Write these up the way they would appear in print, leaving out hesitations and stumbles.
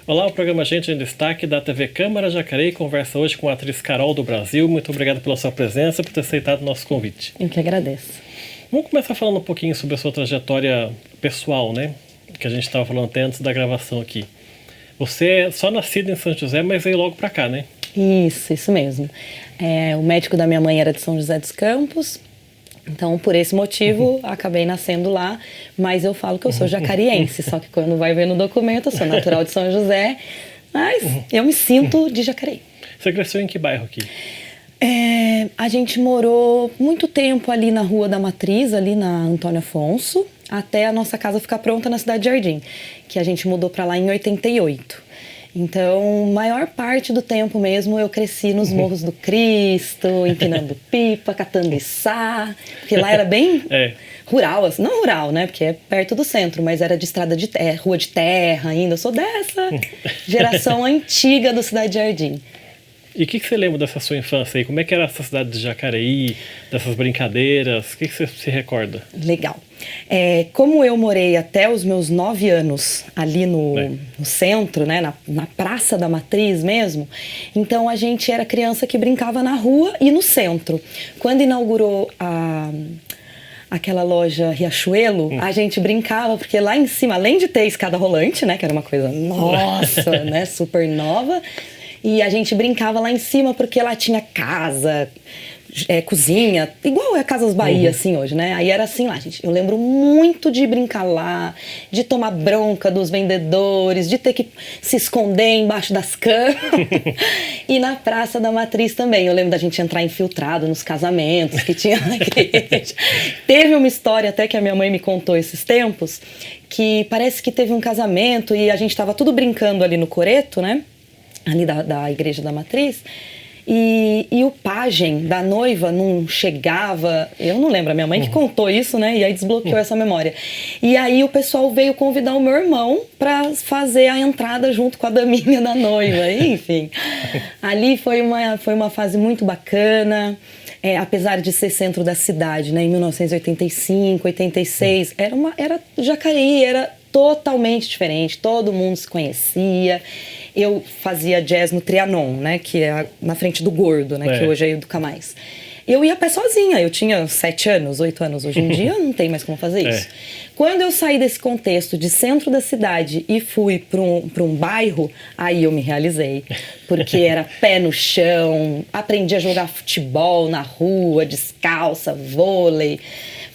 Olá, o programa Gente em Destaque da TV Câmara Jacareí conversa hoje com a atriz Carol do Brasil. Muito obrigado pela sua presença, por ter aceitado o nosso convite. Eu que agradeço. Vamos começar falando um pouquinho sobre a sua trajetória pessoal, né? Que a gente estava falando até antes da gravação aqui. Você é só nascida em São José, mas veio logo pra cá, né? Isso mesmo. O médico da minha mãe era de São José dos Campos, então por esse motivo acabei nascendo lá, mas eu falo que eu sou jacariense, só que quando vai ver no documento eu sou natural de São José, mas eu me sinto de Jacareí. Você cresceu em que bairro aqui? A gente morou muito tempo ali na Rua da Matriz, ali na Antônio Afonso, até a nossa casa ficar pronta na Cidade Jardim, que a gente mudou para lá em 88. Então, maior parte do tempo mesmo eu cresci nos Morros do Cristo, empinando pipa, catando içá, porque lá era bem rural, assim, não rural, né, porque é perto do centro, mas era de estrada de terra, rua de terra ainda. Eu sou dessa geração antiga do Cidade Jardim. E o que você lembra dessa sua infância aí? Como é que era essa cidade de Jacareí, dessas brincadeiras? O que você se recorda? Legal. Como eu morei até os meus 9 anos ali no centro, né, na Praça da Matriz mesmo, então a gente era criança que brincava na rua e no centro. Quando inaugurou aquela loja Riachuelo, a gente brincava, porque lá em cima, além de ter escada rolante, né, que era uma coisa, nossa, né, super nova, e a gente brincava lá em cima porque lá tinha casa, cozinha, igual é a Casas Bahia, assim, hoje, né? Aí era assim lá, gente. Eu lembro muito de brincar lá, de tomar bronca dos vendedores, de ter que se esconder embaixo das camas. E na Praça da Matriz também. Eu lembro da gente entrar infiltrado nos casamentos que tinha na igreja. Teve uma história até que a minha mãe me contou esses tempos, que parece que teve um casamento e a gente tava tudo brincando ali no coreto, né? Ali da Igreja da Matriz, e o pajem da noiva não chegava, eu não lembro, a minha mãe que contou isso, né, e aí desbloqueou essa memória. E aí o pessoal veio convidar o meu irmão para fazer a entrada junto com a daminha da noiva, enfim. Ali foi uma fase muito bacana, apesar de ser centro da cidade, né, em 1985, 86, era Jacareí, era totalmente diferente, todo mundo se conhecia. Eu fazia jazz no Trianon, né, que é na frente do Gordo, né, que hoje é Educa Mais. Eu ia a pé sozinha, eu tinha 7 anos, 8 anos, hoje em dia não tem mais como fazer isso. Quando eu saí desse contexto de centro da cidade e fui para um bairro, aí eu me realizei, porque era pé no chão, aprendi a jogar futebol na rua, descalça, vôlei.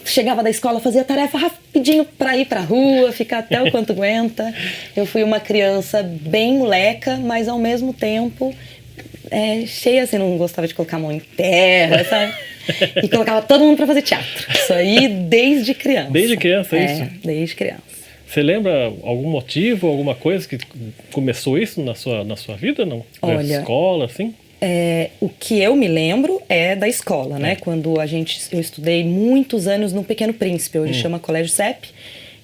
Chegava da escola, fazia tarefa rapidinho para ir pra rua, ficar até o quanto aguenta. Eu fui uma criança bem moleca, mas ao mesmo tempo cheia, assim, não gostava de colocar a mão em terra, sabe? E colocava todo mundo para fazer teatro. Isso aí desde criança. Desde criança, é isso? Desde criança. Você lembra algum motivo, alguma coisa que começou isso na sua vida, não? Olha, na escola, assim? O que eu me lembro é da escola, né? Quando eu estudei muitos anos no Pequeno Príncipe, hoje chama Colégio CEP.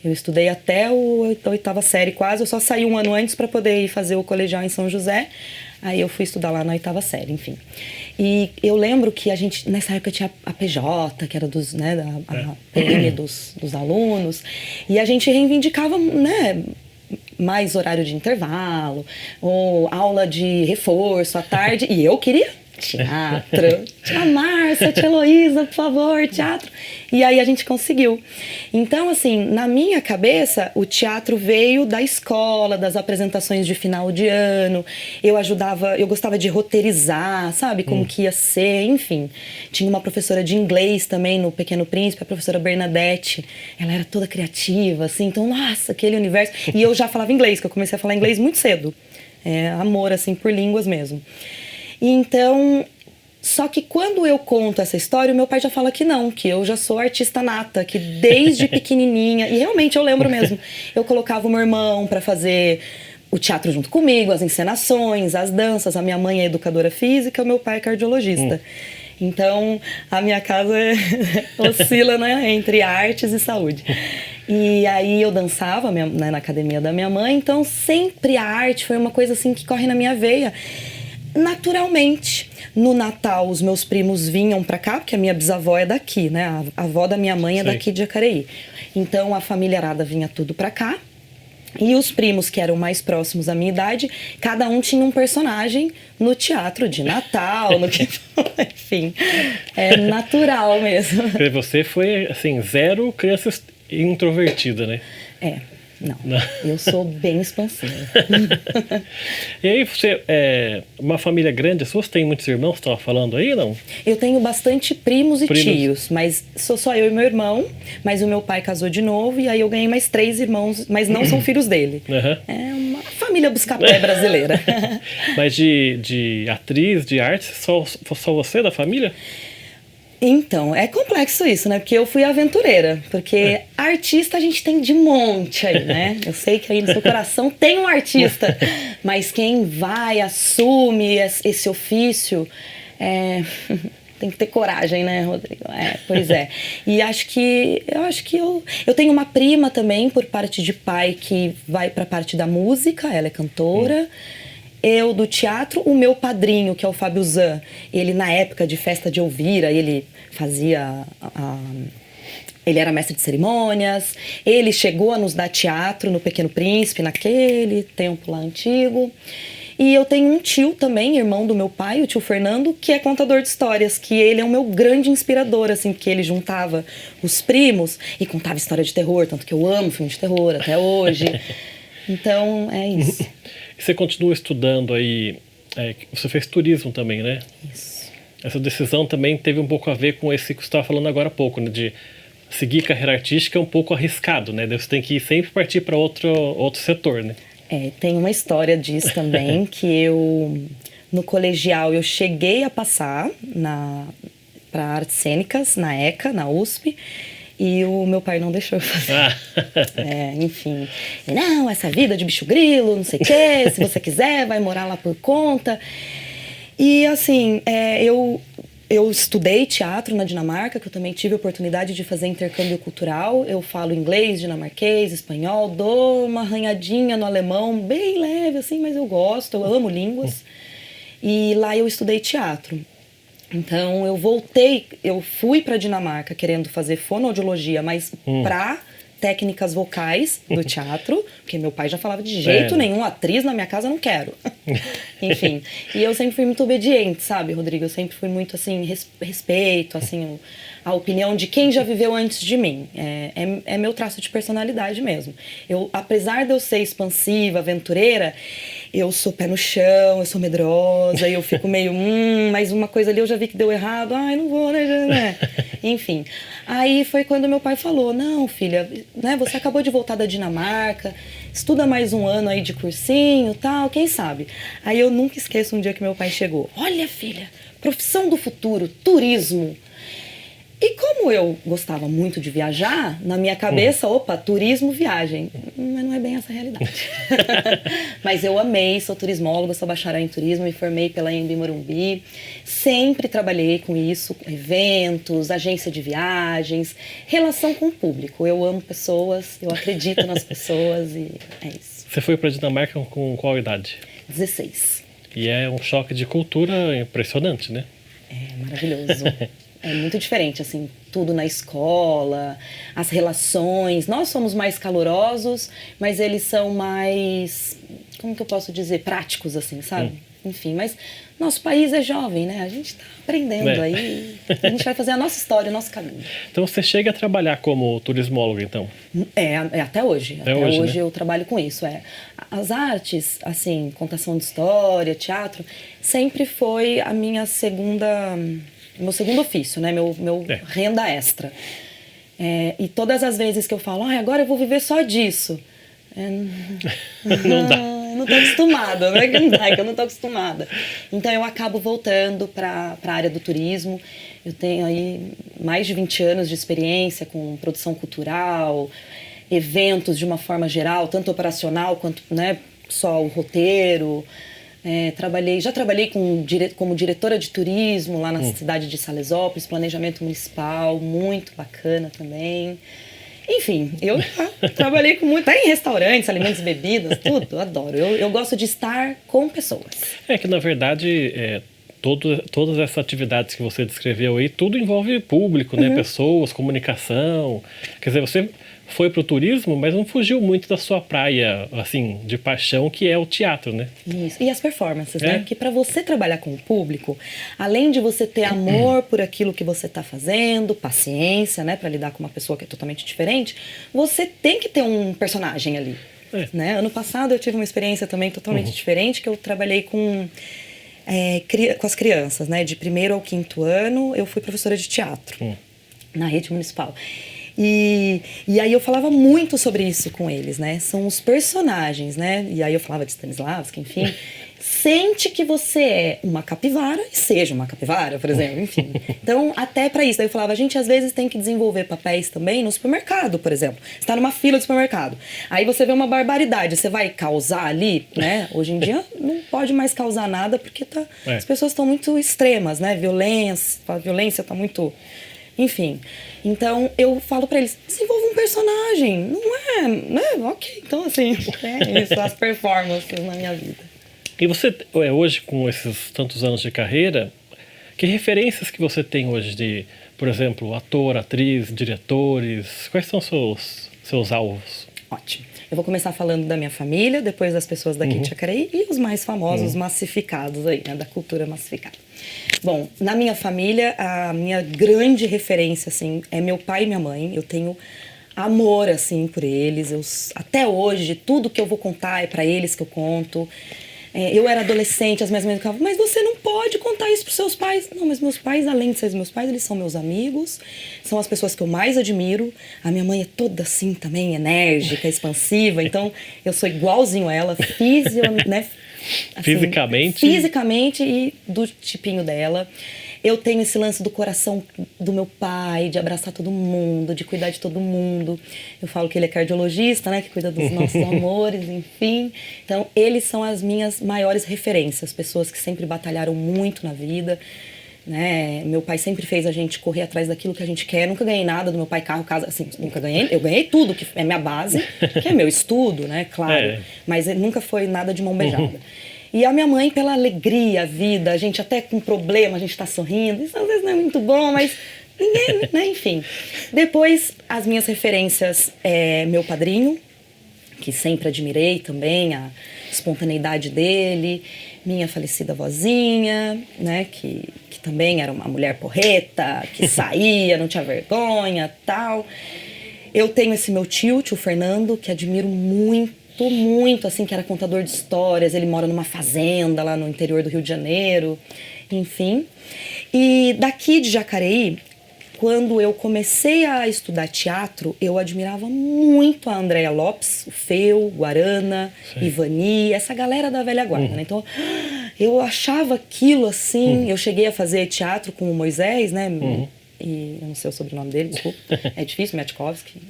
Eu estudei até a 8ª série quase, eu só saí um ano antes para poder ir fazer o colegial em São José. Aí eu fui estudar lá na 8ª série, enfim. E eu lembro que a gente, nessa época, tinha a PJ, que era a PM dos alunos, e a gente reivindicava, né, mais horário de intervalo, ou aula de reforço à tarde, e eu queria teatro. Tia Márcia, tia Heloísa, por favor, teatro. E aí a gente conseguiu. Então, assim, na minha cabeça, o teatro veio da escola, das apresentações de final de ano. Eu gostava de roteirizar, sabe? Como que ia ser, enfim. Tinha uma professora de inglês também no Pequeno Príncipe, a professora Bernadette. Ela era toda criativa, assim. Então, nossa, aquele universo. E eu já falava inglês, que eu comecei a falar inglês muito cedo. Amor, assim, por línguas mesmo. Então, só que quando eu conto essa história, o meu pai já fala que não, que eu já sou artista nata, que desde pequenininha, e realmente eu lembro mesmo, eu colocava o meu irmão para fazer o teatro junto comigo, as encenações, as danças, a minha mãe é educadora física, o meu pai é cardiologista. Então, a minha casa oscila, né, entre artes e saúde. E aí eu dançava, né, na academia da minha mãe, então sempre a arte foi uma coisa assim que corre na minha veia. Naturalmente, no Natal os meus primos vinham pra cá, porque a minha bisavó é daqui, né? A avó da minha mãe é daqui de Jacareí. Então a família Arada vinha tudo pra cá. E os primos que eram mais próximos à minha idade, cada um tinha um personagem no teatro de Natal, no que... enfim, é natural mesmo. Você foi, assim, zero criança introvertida, né? Não. Eu sou bem expansiva. E aí, você, uma família grande, as suas tem muitos irmãos, você estava falando aí, não? Eu tenho bastante primos e tios, mas sou só eu e meu irmão, mas o meu pai casou de novo e aí eu ganhei mais 3 irmãos, mas não são filhos dele. Uhum. É uma família busca-pé brasileira. Mas de atriz, de arte, só você da família? Então, é complexo isso, né? Porque eu fui aventureira. Porque artista a gente tem de monte aí, né? Eu sei que aí no seu coração tem um artista. Mas quem vai, assume esse ofício, tem que ter coragem, né, Rodrigo? Pois é. E eu acho que eu tenho uma prima também, por parte de pai, que vai pra parte da música. Ela é cantora. Eu do teatro, o meu padrinho, que é o Fábio Zan, ele na época de Festa de Elvira, ele fazia... ele era mestre de cerimônias, ele chegou a nos dar teatro no Pequeno Príncipe, naquele tempo lá antigo. E eu tenho um tio também, irmão do meu pai, o tio Fernando, que é contador de histórias, que ele é o meu grande inspirador, assim, porque ele juntava os primos e contava história de terror, tanto que eu amo filme de terror até hoje. Então, é isso. E você continua estudando aí, você fez turismo também, né? Isso. Essa decisão também teve um pouco a ver com esse que você estava falando agora há pouco, né? De seguir carreira artística é um pouco arriscado, né? Você tem que sempre partir para outro setor, né? Tem uma história disso também, que eu, no colegial, eu cheguei a passar para artes cênicas, na ECA, na USP, e o meu pai não deixou eu fazer. Enfim. Não, essa vida de bicho grilo, não sei o quê, se você quiser, vai morar lá por conta. E assim, eu estudei teatro na Dinamarca, que eu também tive a oportunidade de fazer intercâmbio cultural. Eu falo inglês, dinamarquês, espanhol, dou uma arranhadinha no alemão, bem leve assim, mas eu gosto, eu amo línguas. E lá eu estudei teatro. Então eu fui para Dinamarca querendo fazer fonoaudiologia, mas para técnicas vocais do teatro, porque meu pai já falava de jeito nenhum, atriz na minha casa eu não quero. Enfim, e eu sempre fui muito obediente, sabe, Rodrigo? Eu sempre fui muito, assim, respeito, assim, a opinião de quem já viveu antes de mim. É meu traço de personalidade mesmo. Apesar de eu ser expansiva, aventureira, eu sou pé no chão, eu sou medrosa, eu fico meio, mas uma coisa ali eu já vi que deu errado, não vou, né? Enfim, aí foi quando meu pai falou, não, filha, né, você acabou de voltar da Dinamarca, estuda mais um ano aí de cursinho, tal, quem sabe? Aí eu nunca esqueço um dia que meu pai chegou, olha, filha, profissão do futuro, turismo. E como eu gostava muito de viajar, na minha cabeça, turismo, viagem. Mas não é bem essa a realidade. Mas eu amei, sou turismóloga, sou bacharel em turismo, me formei pela Anhembi Morumbi. Sempre trabalhei com isso, eventos, agência de viagens, relação com o público. Eu amo pessoas, eu acredito nas pessoas e é isso. Você foi para a Dinamarca com qual idade? 16. E é um choque de cultura impressionante, né? É maravilhoso. É muito diferente, assim, tudo na escola, as relações. Nós somos mais calorosos, mas eles são mais, como que eu posso dizer, práticos, assim, sabe? Enfim, mas nosso país é jovem, né? A gente tá aprendendo aí, a gente vai fazer a nossa história, o nosso caminho. Então você chega a trabalhar como turismólogo, então? Até hoje. Até hoje né? Eu trabalho com isso. As artes, assim, contação de história, teatro, sempre foi a minha meu segundo ofício, né? Meu renda extra. E todas as vezes que eu falo, agora eu vou viver só disso. Não dá. Eu não tô acostumada, não é que não dá, é que eu não tô acostumada. Então eu acabo voltando para a área do turismo. Eu tenho aí mais de 20 anos de experiência com produção cultural, eventos de uma forma geral, tanto operacional quanto, né, só o roteiro. Já trabalhei como diretora de turismo lá na cidade de Salesópolis, planejamento municipal, muito bacana também. Enfim, eu trabalhei com muito, até em restaurantes, alimentos e bebidas, tudo, eu adoro. Eu gosto de estar com pessoas. Que na verdade todas essas atividades que você descreveu aí, tudo envolve público, né? Pessoas, comunicação. Quer dizer, você foi pro turismo, mas não fugiu muito da sua praia, assim, de paixão, que é o teatro, né? Isso. E as performances, né? Porque para você trabalhar com o público, além de você ter amor por aquilo que você está fazendo, paciência, né? Para lidar com uma pessoa que é totalmente diferente, você tem que ter um personagem ali. Né? Ano passado eu tive uma experiência também totalmente diferente, que eu trabalhei com as crianças, né? De 1º ao 5º ano, eu fui professora de teatro na rede municipal. E aí eu falava muito sobre isso com eles, né? São os personagens, né? E aí eu falava de Stanislavski, enfim. Sente que você é uma capivara e seja uma capivara, por exemplo, enfim. Então, até pra isso. Daí eu falava, a gente às vezes tem que desenvolver papéis também no supermercado, por exemplo. Você tá numa fila de supermercado. Aí você vê uma barbaridade, você vai causar ali, né? Hoje em dia não pode mais causar nada porque as pessoas estão muito extremas, né? A violência tá muito... Enfim, então eu falo pra eles, desenvolva um personagem, não é, né? Ok, então assim, é isso, as performances na minha vida. E você, hoje, com esses tantos anos de carreira, que referências que você tem hoje de, por exemplo, ator, atriz, diretores? Quais são seus alvos? Ótimo. Eu vou começar falando da minha família, depois das pessoas daqui de Jacareí e os mais famosos massificados aí, né, da cultura massificada. Bom, na minha família, a minha grande referência, assim, é meu pai e minha mãe. Eu tenho amor, assim, por eles. Até hoje, tudo que eu vou contar é pra eles que eu conto. Eu era adolescente, as minhas mães falavam, mas você não pode contar isso pros seus pais. Não, mas meus pais, além de serem meus pais, eles são meus amigos, são as pessoas que eu mais admiro. A minha mãe é toda assim também, enérgica, expansiva, então eu sou igualzinho a ela, né? Assim, fisicamente e do tipinho dela. Eu tenho esse lance do coração do meu pai, de abraçar todo mundo, de cuidar de todo mundo. Eu falo que ele é cardiologista, né? Que cuida dos nossos amores, enfim. Então, eles são as minhas maiores referências. Pessoas que sempre batalharam muito na vida, né? Meu pai sempre fez a gente correr atrás daquilo que a gente quer. Nunca ganhei nada do meu pai, carro, casa, assim, nunca ganhei. Eu ganhei tudo, que é minha base, que é meu estudo, né? Claro. Mas nunca foi nada de mão beijada. E a minha mãe, pela alegria, a vida, a gente até com problema, a gente tá sorrindo. Isso às vezes não é muito bom, mas ninguém, né? Enfim. Depois, as minhas referências é meu padrinho, que sempre admirei também, a espontaneidade dele. Minha falecida vozinha, né? Que também era uma mulher porreta, que saía, não tinha vergonha, tal. Eu tenho esse meu tio Fernando, que admiro muito, assim, que era contador de histórias. Ele mora numa fazenda lá no interior do Rio de Janeiro, enfim. E daqui de Jacareí, quando eu comecei a estudar teatro, eu admirava muito a Andréa Lopes, o Feu, Guarana, Ivani, essa galera da velha guarda, né? Então, eu achava aquilo assim. Eu cheguei a fazer teatro com o Moisés, né? E eu não sei o sobrenome dele, desculpa. É difícil, Metkovski.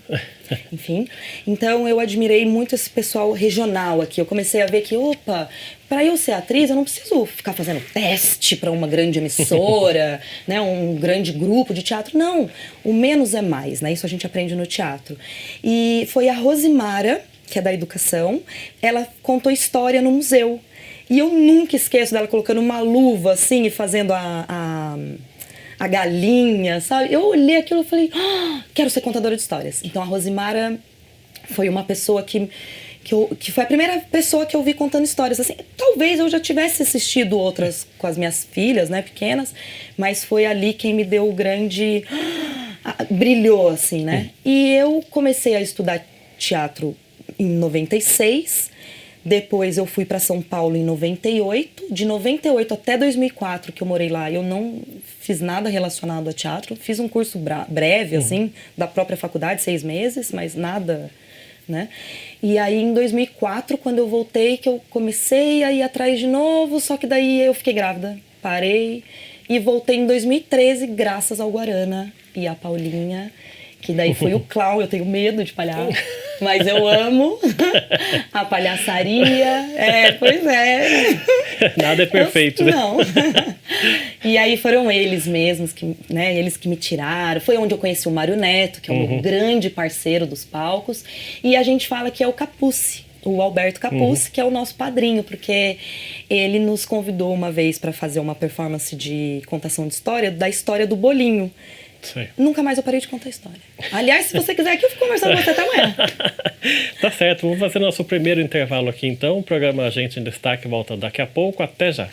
Enfim. Então, eu admirei muito esse pessoal regional aqui. Eu comecei a ver que, opa, para eu ser atriz, eu não preciso ficar fazendo teste para uma grande emissora, né, um grande grupo de teatro. Não, o menos é mais, né? Isso a gente aprende no teatro. E foi a Rosimara, que é da educação, ela contou história no museu. E eu nunca esqueço dela colocando uma luva, assim, e fazendo a galinha, sabe? Eu olhei aquilo e falei, quero ser contadora de histórias. Então a Rosimara foi uma pessoa que foi a primeira pessoa que eu vi contando histórias. Assim, talvez eu já tivesse assistido outras com as minhas filhas, né, pequenas, mas foi ali quem me deu o grande... brilhou, assim, né? E eu comecei a estudar teatro em 96. Depois eu fui para São Paulo em 98. De 98 até 2004, que eu morei lá, eu não fiz nada relacionado a teatro. Fiz um curso breve, assim, da própria faculdade, 6 meses, mas nada, né? E aí, em 2004, quando eu voltei, que eu comecei a ir atrás de novo, só que daí eu fiquei grávida, parei e voltei em 2013, graças ao Guarana e à Paulinha, que daí foi o clown. Eu tenho medo de palhaço, mas eu amo a palhaçaria. Pois é. Nada é perfeito, né? Não. E aí foram eles mesmos, né, eles que me tiraram. Foi onde eu conheci o Mário Neto, que é o meu grande parceiro dos palcos. E a gente fala que é o Capucci, o Alberto Capuzzi, que é o nosso padrinho, porque ele nos convidou uma vez para fazer uma performance de contação de história, da história do bolinho. Sim. Nunca mais eu parei de contar história. Aliás, se você quiser aqui, eu fico conversando com você até amanhã. Tá certo, vamos fazer nosso primeiro intervalo aqui então. O programa Gente em Destaque volta daqui a pouco. Até já.